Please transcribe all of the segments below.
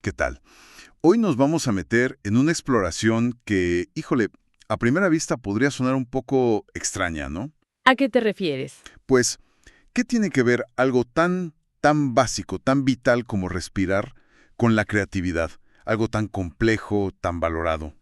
¿Qué tal? Hoy nos vamos a meter en una exploración que, híjole, a primera vista podría sonar un poco extraña, ¿no? ¿A qué te refieres? Pues, ¿qué tiene que ver algo tan básico, tan vital como respirar con la creatividad? Algo tan complejo, tan valorado.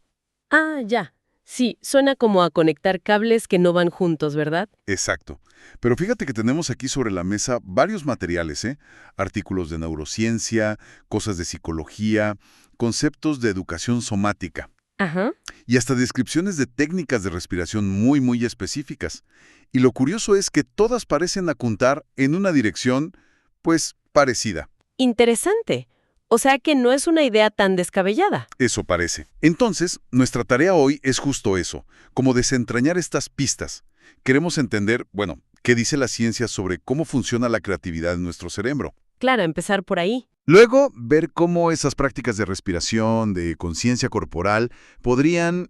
Ah, ya. Sí, suena como a conectar cables que no van juntos, ¿verdad? Exacto. Pero fíjate que tenemos aquí sobre la mesa varios materiales, ¿eh? Artículos de neurociencia, cosas de psicología, conceptos de educación somática. Ajá. Y hasta descripciones de técnicas de respiración muy específicas. Y lo curioso es que todas parecen apuntar en una dirección, pues, parecida. Interesante. O sea que no es una idea tan descabellada. Eso parece. Entonces, nuestra tarea hoy es justo eso, como desentrañar estas pistas. Queremos entender, bueno, qué dice la ciencia sobre cómo funciona la creatividad en nuestro cerebro. Claro, empezar por ahí. Luego, ver cómo esas prácticas de respiración, de conciencia corporal, podrían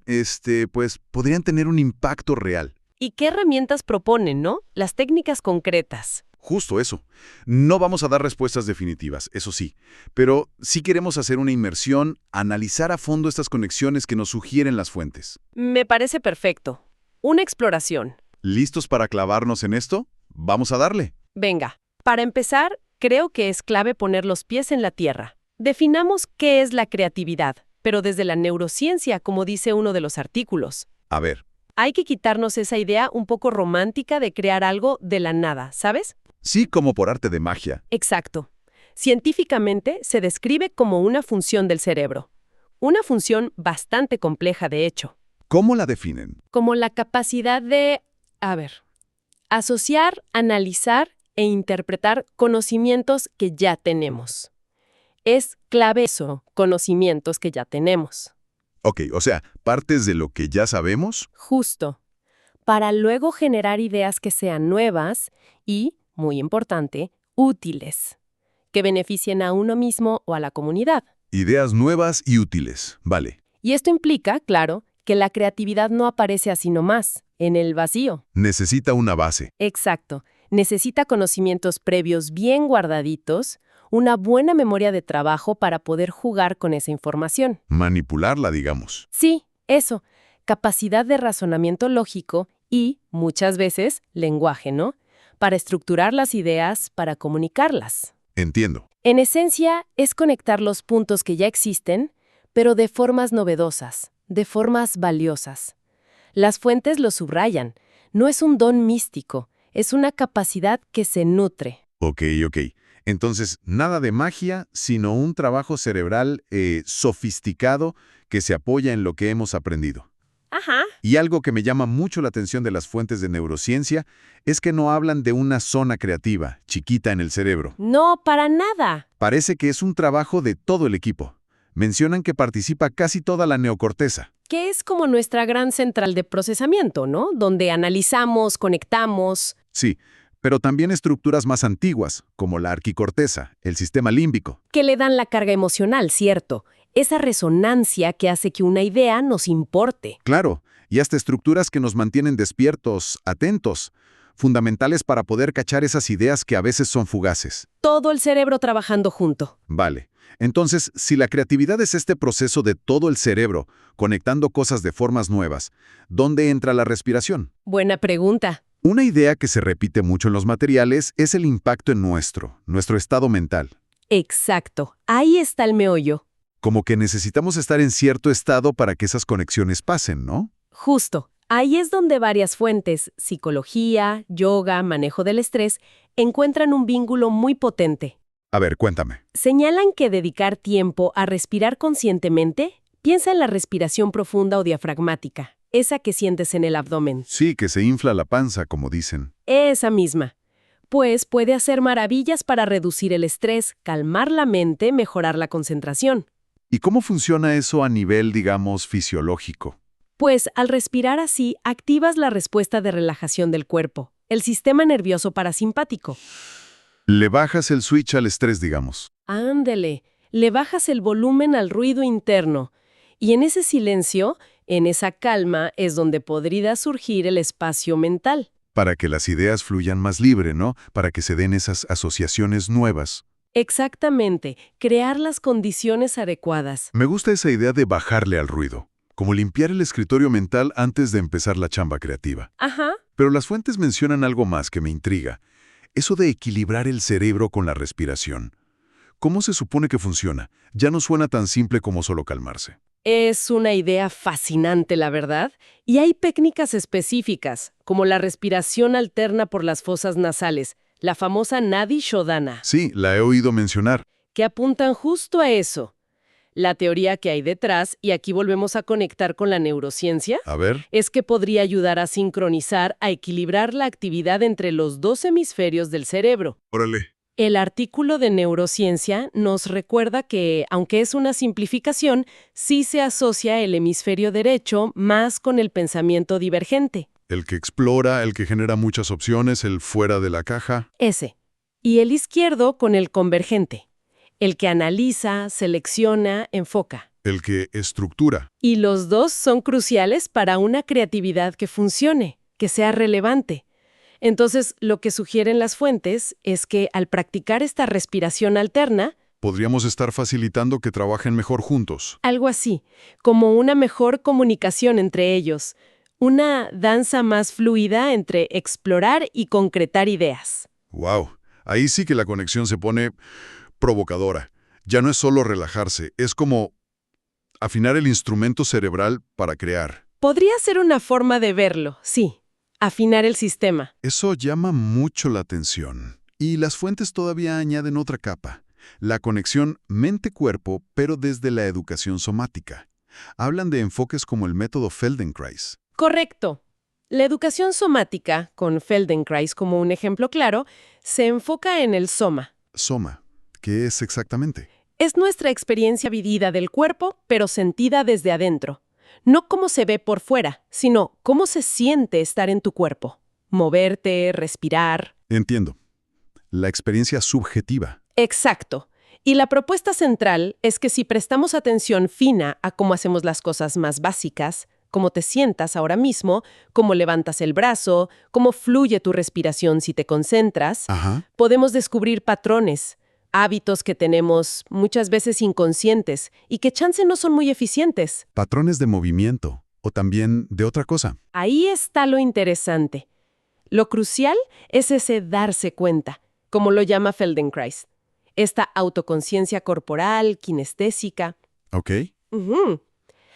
tener un impacto real. ¿Y qué herramientas proponen, no? Las técnicas concretas. Justo eso. No vamos a dar respuestas definitivas, eso sí, pero sí queremos hacer una inmersión, analizar a fondo estas conexiones que nos sugieren las fuentes. Me parece perfecto. Una exploración. ¿Listos para clavarnos en esto? Vamos a darle. Venga, para empezar, creo que es clave poner los pies en la tierra. Definamos qué es la creatividad, pero desde la neurociencia, como dice uno de los artículos. A ver, Hay que quitarnos esa idea un poco romántica de crear algo de la nada, ¿sabes? sí como por arte de magia. Exacto. Científicamente se describe como una función del cerebro. Una función bastante compleja, de hecho. ¿Cómo la definen? Como la capacidad de, asociar, analizar e interpretar conocimientos que ya tenemos. Es clave eso, conocimientos que ya tenemos. Ok, o sea, partes de lo que ya sabemos. Justo. Para luego generar ideas que sean nuevas y, muy importante, útiles, que beneficien a uno mismo o a la comunidad. Ideas nuevas y útiles. Vale. Y esto implica, claro, que la creatividad no aparece así nomás, en el vacío. Necesita una base. Exacto. Necesita conocimientos previos bien guardaditos, una buena memoria de trabajo para poder jugar con esa información. Manipularla, digamos. Sí, eso. Capacidad de razonamiento lógico y, muchas veces, lenguaje, ¿no? Para estructurar las ideas, para comunicarlas. Entiendo. En esencia, es conectar los puntos que ya existen, pero de formas novedosas, de formas valiosas. Las fuentes lo subrayan. No es un don místico, es una capacidad que se nutre. Ok. Entonces, nada de magia, sino un trabajo cerebral sofisticado que se apoya en lo que hemos aprendido. Ajá. Y algo que me llama mucho la atención de las fuentes de neurociencia es que no hablan de una zona creativa, chiquita en el cerebro. No, para nada. Parece que es un trabajo de todo el equipo. Mencionan que participa casi toda la neocorteza. Que es como nuestra gran central de procesamiento, ¿no? Donde analizamos, conectamos. Sí, pero también estructuras más antiguas, como la arquicorteza, el sistema límbico. Que le dan la carga emocional, ¿cierto? Esa resonancia que hace que una idea nos importe. Claro, y hasta estructuras que nos mantienen despiertos, atentos, fundamentales para poder cachar esas ideas que a veces son fugaces. Todo el cerebro trabajando junto. Vale. Entonces, si la creatividad es este proceso de todo el cerebro, conectando cosas de formas nuevas, ¿dónde entra la respiración? Buena pregunta. Una idea que se repite mucho en los materiales es el impacto en nuestro estado mental. Exacto. Ahí está el meollo. Como que necesitamos estar en cierto estado para que esas conexiones pasen, ¿no? Justo. Ahí es donde varias fuentes, psicología, yoga, manejo del estrés, encuentran un vínculo muy potente. A ver, cuéntame. Señalan que dedicar tiempo a respirar conscientemente, piensa en la respiración profunda o diafragmática, esa que sientes en el abdomen. Sí, que se infla la panza, como dicen. Esa misma. Pues puede hacer maravillas para reducir el estrés, calmar la mente, mejorar la concentración. ¿Y cómo funciona eso a nivel, digamos, fisiológico? Pues al respirar así, activas la respuesta de relajación del cuerpo, el sistema nervioso parasimpático. Le bajas el switch al estrés, digamos. Ándele, le bajas el volumen al ruido interno. Y en ese silencio, en esa calma, es donde podría surgir el espacio mental. Para que las ideas fluyan más libre, ¿no? Para que se den esas asociaciones nuevas. Exactamente, crear las condiciones adecuadas. Me gusta esa idea de bajarle al ruido, como limpiar el escritorio mental antes de empezar la chamba creativa. Ajá. Pero las fuentes mencionan algo más que me intriga. Eso de equilibrar el cerebro con la respiración. ¿Cómo se supone que funciona? Ya no suena tan simple como solo calmarse. Es una idea fascinante, la verdad, y hay técnicas específicas, como la respiración alterna por las fosas nasales, la famosa Nadi Shodhana, Sí, la he oído mencionar. que apuntan justo a eso. La teoría que hay detrás, y aquí volvemos a conectar con la neurociencia, A ver, es que podría ayudar a sincronizar, a equilibrar la actividad entre los dos hemisferios del cerebro. órale. El artículo de neurociencia nos recuerda que, aunque es una simplificación, sí se asocia el hemisferio derecho más con el pensamiento divergente, El que explora, el que genera muchas opciones, el fuera de la caja. ese, y el izquierdo con el convergente, el que analiza, selecciona, enfoca. El que estructura. Y los dos son cruciales para una creatividad que funcione, que sea relevante. Entonces, lo que sugieren las fuentes es que al practicar esta respiración alterna, Podríamos estar facilitando que trabajen mejor juntos. algo así, como una mejor comunicación entre ellos, una danza más fluida entre explorar y concretar ideas. ¡Wow! Ahí sí que la conexión se pone provocadora. Ya no es solo relajarse, es como afinar el instrumento cerebral para crear. Podría ser una forma de verlo, sí, afinar el sistema. Eso llama mucho la atención. Y las fuentes todavía añaden otra capa. La conexión mente-cuerpo, pero desde la educación somática. Hablan de enfoques como el método Feldenkrais. Correcto. La educación somática, con Feldenkrais como un ejemplo claro, se enfoca en el soma. Soma. ¿Qué es exactamente? Es nuestra experiencia vivida del cuerpo, pero sentida desde adentro. No cómo se ve por fuera, sino cómo se siente estar en tu cuerpo. Moverte, respirar. Entiendo. La experiencia subjetiva. Exacto. Y la propuesta central es que si prestamos atención fina a cómo hacemos las cosas más básicas, cómo te sientas ahora mismo, cómo levantas el brazo, cómo fluye tu respiración si te concentras, Ajá. podemos descubrir patrones, hábitos que tenemos muchas veces inconscientes y que chance no son muy eficientes. Patrones de movimiento. O también de otra cosa. Ahí está lo interesante. Lo crucial es ese darse cuenta, como lo llama Feldenkrais. Esta autoconciencia corporal, kinestésica. ¿Ok? Ujú.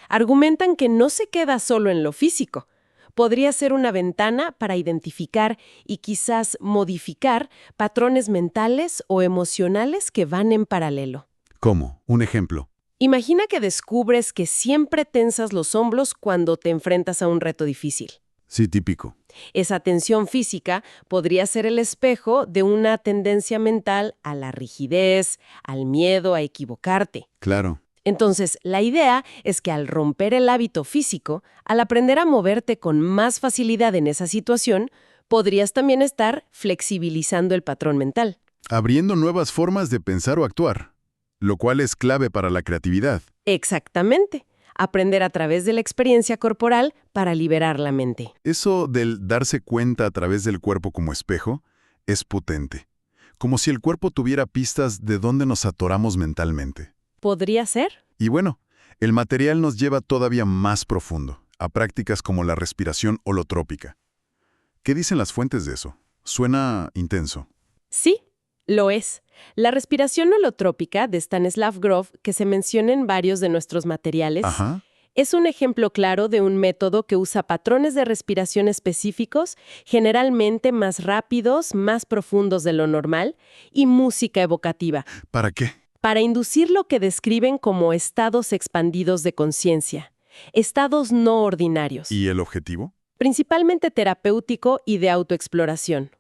Argumentan que no se queda solo en lo físico. Podría ser una ventana para identificar y quizás modificar patrones mentales o emocionales que van en paralelo. ¿Cómo? Un ejemplo. Imagina que descubres que siempre tensas los hombros cuando te enfrentas a un reto difícil. Sí, típico. Esa tensión física podría ser el espejo de una tendencia mental a la rigidez, al miedo a equivocarte. Claro. Entonces, la idea es que al romper el hábito físico, al aprender a moverte con más facilidad en esa situación, podrías también estar flexibilizando el patrón mental. Abriendo nuevas formas de pensar o actuar. Lo cual es clave para la creatividad. Exactamente. Aprender a través de la experiencia corporal para liberar la mente. Eso del darse cuenta a través del cuerpo como espejo es potente. Como si el cuerpo tuviera pistas de dónde nos atoramos mentalmente. ¿Podría ser? Y bueno, el material nos lleva todavía más profundo, a prácticas como la respiración holotrópica. ¿Qué dicen las fuentes de eso? Suena intenso. Sí, lo es. La respiración holotrópica de Stanislav Grof, que se menciona en varios de nuestros materiales, Ajá. es un ejemplo claro de un método que usa patrones de respiración específicos, generalmente más rápidos, más profundos de lo normal, y música evocativa, ¿Para qué? para inducir lo que describen como estados expandidos de conciencia, estados no ordinarios, ¿Y el objetivo? principalmente terapéutico y de autoexploración.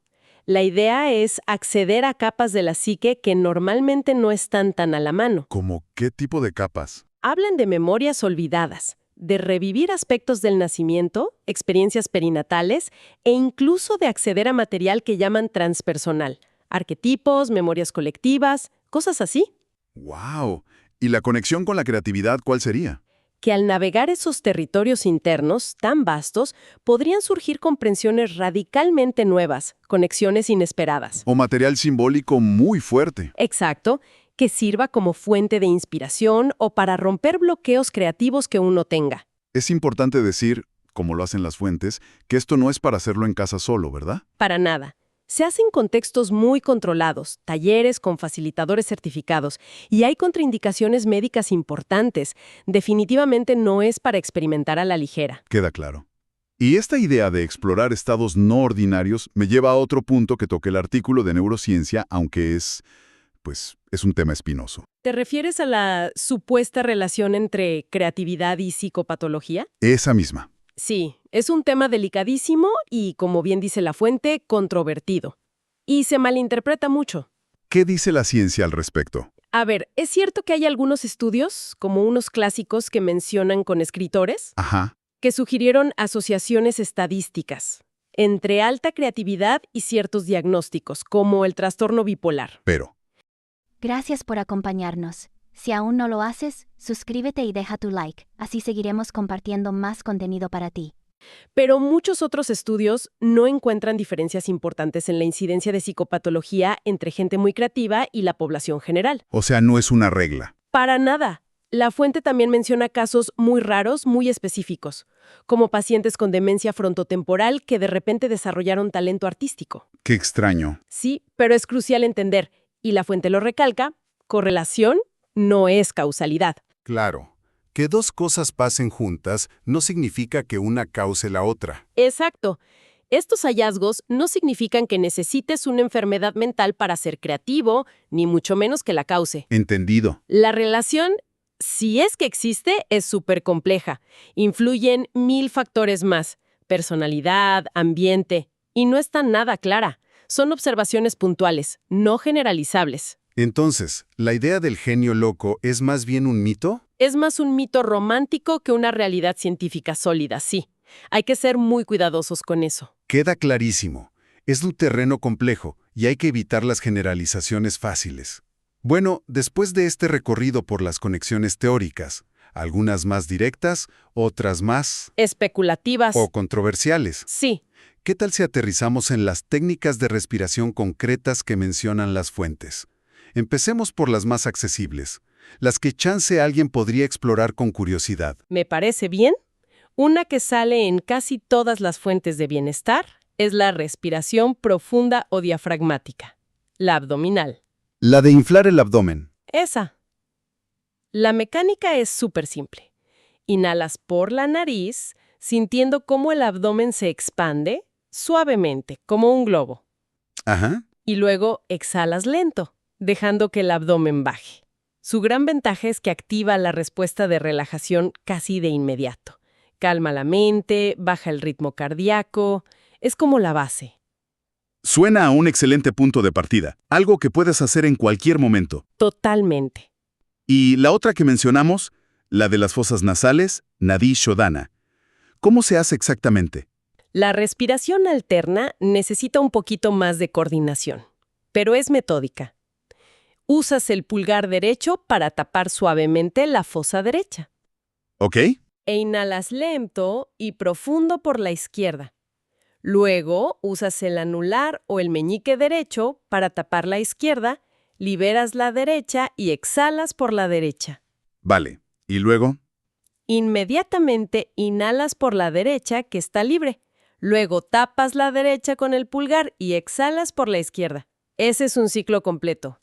La idea es acceder a capas de la psique que normalmente no están tan a la mano. ¿Cómo qué tipo de capas? Hablan de memorias olvidadas, de revivir aspectos del nacimiento, experiencias perinatales e incluso de acceder a material que llaman transpersonal, arquetipos, memorias colectivas, cosas así. ¡Wow! ¿Y la conexión con la creatividad cuál sería? que al navegar esos territorios internos tan vastos, podrían surgir comprensiones radicalmente nuevas, conexiones inesperadas. O material simbólico muy fuerte. Exacto, que sirva como fuente de inspiración o para romper bloqueos creativos que uno tenga. Es importante decir, como lo hacen las fuentes, que esto no es para hacerlo en casa solo, ¿verdad? Para nada. Se hace en contextos muy controlados, talleres con facilitadores certificados, y hay contraindicaciones médicas importantes. Definitivamente no es para experimentar a la ligera. Queda claro. Y esta idea de explorar estados no ordinarios me lleva a otro punto que toca el artículo de neurociencia, aunque es un tema espinoso. ¿Te refieres a la supuesta relación entre creatividad y psicopatología? Esa misma. Sí, es un tema delicadísimo y, como bien dice la fuente, controvertido. Y se malinterpreta mucho. ¿Qué dice la ciencia al respecto? A ver, es cierto que hay algunos estudios, como unos clásicos que mencionan con escritores, Ajá. que sugirieron asociaciones estadísticas entre alta creatividad y ciertos diagnósticos, como el trastorno bipolar. Pero, Gracias por acompañarnos. Si aún no lo haces, suscríbete y deja tu like, así seguiremos compartiendo más contenido para ti. Pero muchos otros estudios no encuentran diferencias importantes en la incidencia de psicopatología entre gente muy creativa y la población general. o sea, no es una regla. Para nada. La fuente también menciona casos muy raros, muy específicos, como pacientes con demencia frontotemporal que de repente desarrollaron talento artístico. Qué extraño. Sí, pero es crucial entender, y la fuente lo recalca, correlación no es causalidad. Claro, que dos cosas pasen juntas no significa que una cause la otra. Exacto. Estos hallazgos no significan que necesites una enfermedad mental para ser creativo, ni mucho menos que la cause. Entendido. La relación, si es que existe, es súper compleja. Influyen 1000 factores más: personalidad, ambiente, y no está nada clara. Son observaciones puntuales, no generalizables. Entonces, ¿la idea del genio loco es más bien un mito? Es más un mito romántico que una realidad científica sólida, sí. Hay que ser muy cuidadosos con eso. Queda clarísimo. Es un terreno complejo y hay que evitar las generalizaciones fáciles. Bueno, después de este recorrido por las conexiones teóricas, algunas más directas, otras más Especulativas. o controversiales, Sí. ¿qué tal si aterrizamos en las técnicas de respiración concretas que mencionan las fuentes? Empecemos por las más accesibles, las que chance alguien podría explorar con curiosidad. ¿Me parece bien? Una que sale en casi todas las fuentes de bienestar es la respiración profunda o diafragmática, la abdominal. La de inflar el abdomen. Esa. La mecánica es súper simple. Inhalas por la nariz, sintiendo cómo el abdomen se expande suavemente, como un globo. Ajá. Y luego exhalas lento, dejando que el abdomen baje. Su gran ventaja es que activa la respuesta de relajación casi de inmediato. Calma la mente, baja el ritmo cardíaco. Es como la base. Suena a un excelente punto de partida, algo que puedes hacer en cualquier momento. Totalmente. Y la otra que mencionamos, la de las fosas nasales, Nadi Shodhana. ¿Cómo se hace exactamente? La respiración alterna necesita un poquito más de coordinación, pero es metódica. Usas el pulgar derecho para tapar suavemente la fosa derecha. ¿Ok? E inhalas lento y profundo por la izquierda. Luego usas el anular o el meñique derecho para tapar la izquierda, liberas la derecha y exhalas por la derecha. Vale. ¿Y luego? Inmediatamente inhalas por la derecha, que está libre. Luego tapas la derecha con el pulgar y exhalas por la izquierda. Ese es un ciclo completo.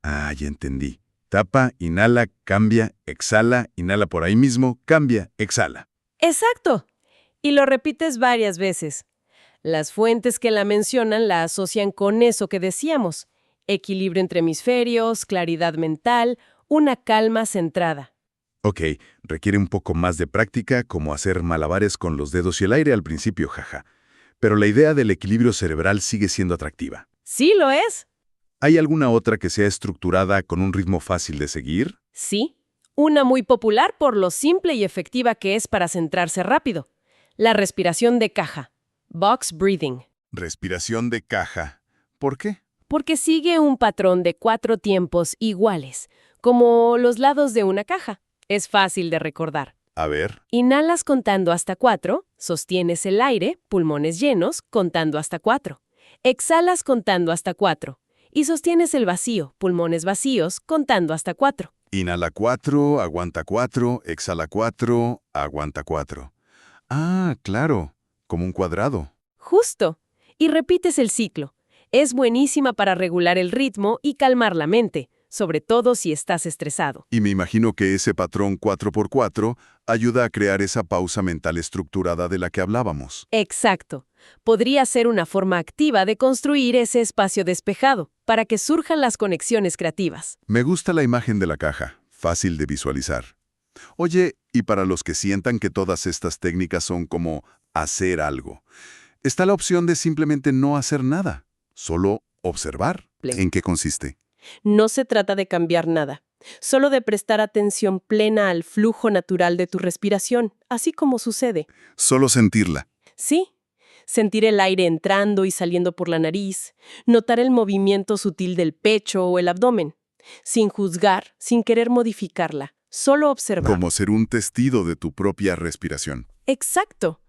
Ah, ya entendí. Tapa, inhala, cambia, exhala, inhala por ahí mismo, cambia, exhala. ¡Exacto! Y lo repites varias veces. Las fuentes que la mencionan la asocian con eso que decíamos: equilibrio entre hemisferios, claridad mental, una calma centrada. Ok, requiere un poco más de práctica, como hacer malabares con los dedos y el aire al principio, jaja. Pero la idea del equilibrio cerebral sigue siendo atractiva. ¿Sí lo es? ¿Hay alguna otra que sea estructurada con un ritmo fácil de seguir? Sí. Una muy popular por lo simple y efectiva que es para centrarse rápido. La respiración de caja. Box breathing. Respiración de caja. ¿Por qué? Porque sigue un patrón de 4 tiempos iguales, como los lados de una caja. Es fácil de recordar. A ver. Inhalas contando hasta 4, sostienes el aire, pulmones llenos, contando hasta 4. Exhalas contando hasta 4 y sostienes el vacío, pulmones vacíos, contando hasta 4. Inhala 4, aguanta 4, exhala 4, aguanta 4. Ah, claro, como un cuadrado. Justo. Y repites el ciclo. Es buenísima para regular el ritmo y calmar la mente, sobre todo si estás estresado. Y me imagino que ese patrón 4x4 ayuda a crear esa pausa mental estructurada de la que hablábamos. Exacto. Podría ser una forma activa de construir ese espacio despejado, para que surjan las conexiones creativas. Me gusta la imagen de la caja, fácil de visualizar. Oye, y para los que sientan que todas estas técnicas son como hacer algo, está la opción de simplemente no hacer nada, solo observar. ¿En qué consiste? No se trata de cambiar nada, solo de prestar atención plena al flujo natural de tu respiración, así como sucede. Solo sentirla. Sí, sentir el aire entrando y saliendo por la nariz, notar el movimiento sutil del pecho o el abdomen, sin juzgar, sin querer modificarla, solo observar. Como ser un testigo de tu propia respiración. Exacto.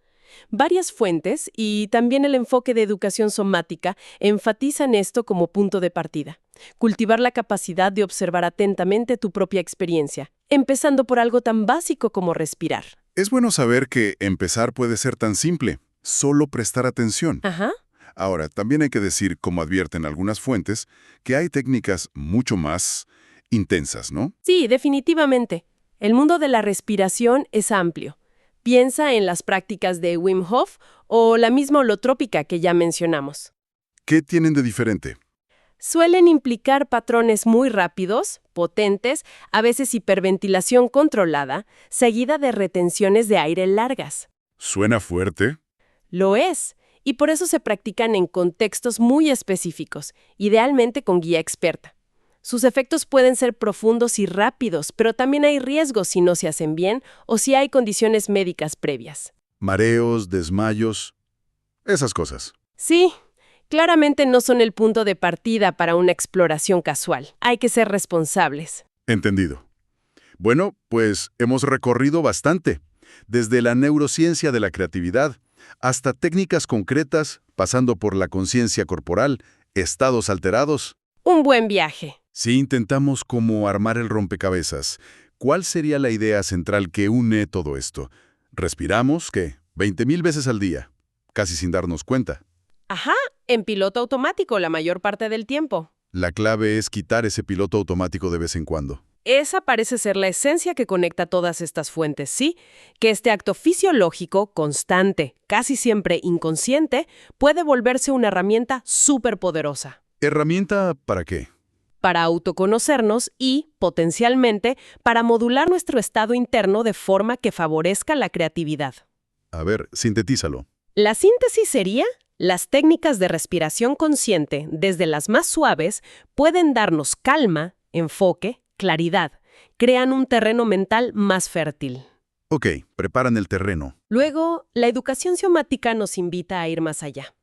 Varias fuentes y también el enfoque de educación somática enfatizan esto como punto de partida. Cultivar la capacidad de observar atentamente tu propia experiencia, empezando por algo tan básico como respirar. Es bueno saber que empezar puede ser tan simple, solo prestar atención. Ajá. Ahora, también hay que decir, como advierten algunas fuentes, que hay técnicas mucho más intensas, ¿no? Sí, definitivamente. El mundo de la respiración es amplio. Piensa en las prácticas de Wim Hof o la misma holotrópica que ya mencionamos. ¿Qué tienen de diferente? Suelen implicar patrones muy rápidos, potentes, a veces hiperventilación controlada, seguida de retenciones de aire largas. ¿Suena fuerte? Lo es, y por eso se practican en contextos muy específicos, idealmente con guía experta. Sus efectos pueden ser profundos y rápidos, pero también hay riesgos si no se hacen bien o si hay condiciones médicas previas. Mareos, desmayos, esas cosas. Sí, claramente no son el punto de partida para una exploración casual. Hay que ser responsables. Entendido. Bueno, pues hemos recorrido bastante, desde la neurociencia de la creatividad hasta técnicas concretas, pasando por la conciencia corporal, estados alterados. Un buen viaje. Si intentamos como armar el rompecabezas, ¿cuál sería la idea central que une todo esto? Respiramos, ¿qué? 20,000 veces al día, casi sin darnos cuenta. Ajá, en piloto automático la mayor parte del tiempo. La clave es quitar ese piloto automático de vez en cuando. Esa parece ser la esencia que conecta todas estas fuentes, ¿sí? Que este acto fisiológico, constante, casi siempre inconsciente, puede volverse una herramienta superpoderosa. ¿Herramienta para qué? Para autoconocernos y, potencialmente, para modular nuestro estado interno de forma que favorezca la creatividad. A ver, sintetízalo. La síntesis sería: las técnicas de respiración consciente, desde las más suaves, pueden darnos calma, enfoque, claridad. Crean un terreno mental más fértil. Ok, preparan el terreno. Luego, la educación somática nos invita a ir más allá.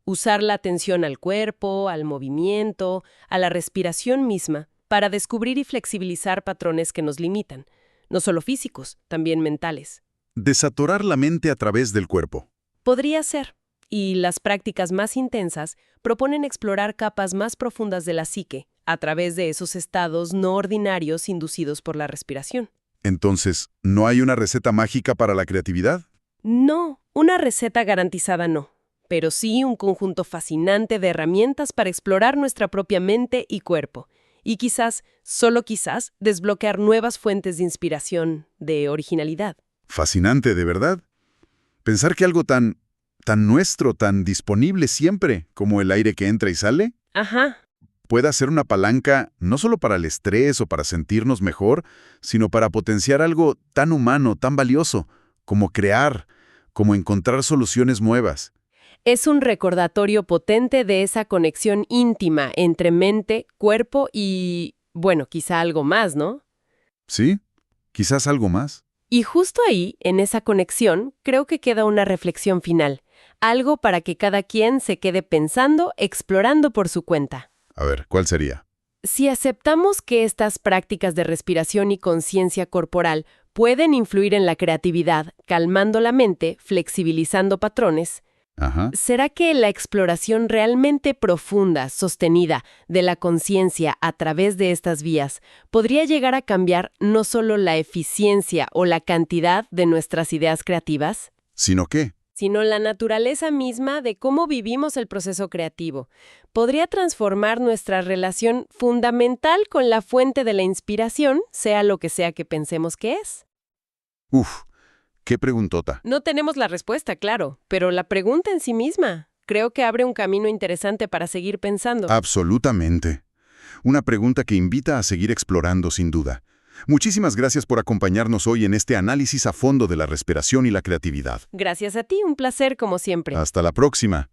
Usar la atención al cuerpo, al movimiento, a la respiración misma, para descubrir y flexibilizar patrones que nos limitan, no solo físicos, también mentales. Desatorar la mente a través del cuerpo. Podría ser. Y las prácticas más intensas proponen explorar capas más profundas de la psique, a través de esos estados no ordinarios inducidos por la respiración. Entonces, ¿no hay una receta mágica para la creatividad? No, una receta garantizada no, pero sí un conjunto fascinante de herramientas para explorar nuestra propia mente y cuerpo, y quizás, solo quizás, desbloquear nuevas fuentes de inspiración, de originalidad. Fascinante, ¿de verdad? Pensar que algo tan nuestro, tan disponible siempre, como el aire que entra y sale, Ajá. pueda ser una palanca no solo para el estrés o para sentirnos mejor, sino para potenciar algo tan humano, tan valioso, como crear, como encontrar soluciones nuevas. Es un recordatorio potente de esa conexión íntima entre mente, cuerpo y, bueno, quizá algo más, ¿no? ¿Sí? Quizás algo más. Y justo ahí, en esa conexión, creo que queda una reflexión final. Algo para que cada quien se quede pensando, explorando por su cuenta. A ver, ¿cuál sería? Si aceptamos que estas prácticas de respiración y conciencia corporal pueden influir en la creatividad, calmando la mente, flexibilizando patrones, Ajá. ¿será que la exploración realmente profunda, sostenida, de la conciencia a través de estas vías podría llegar a cambiar no solo la eficiencia o la cantidad de nuestras ideas creativas, ¿Sino qué? sino la naturaleza misma de cómo vivimos el proceso creativo? Podría transformar nuestra relación fundamental con la fuente de la inspiración, sea lo que sea que pensemos que es. Uf, qué preguntota. No tenemos la respuesta, claro, pero la pregunta en sí misma creo que abre un camino interesante para seguir pensando. Absolutamente. Una pregunta que invita a seguir explorando sin duda. Muchísimas gracias por acompañarnos hoy en este análisis a fondo de la respiración y la creatividad. Gracias a ti, un placer como siempre. Hasta la próxima.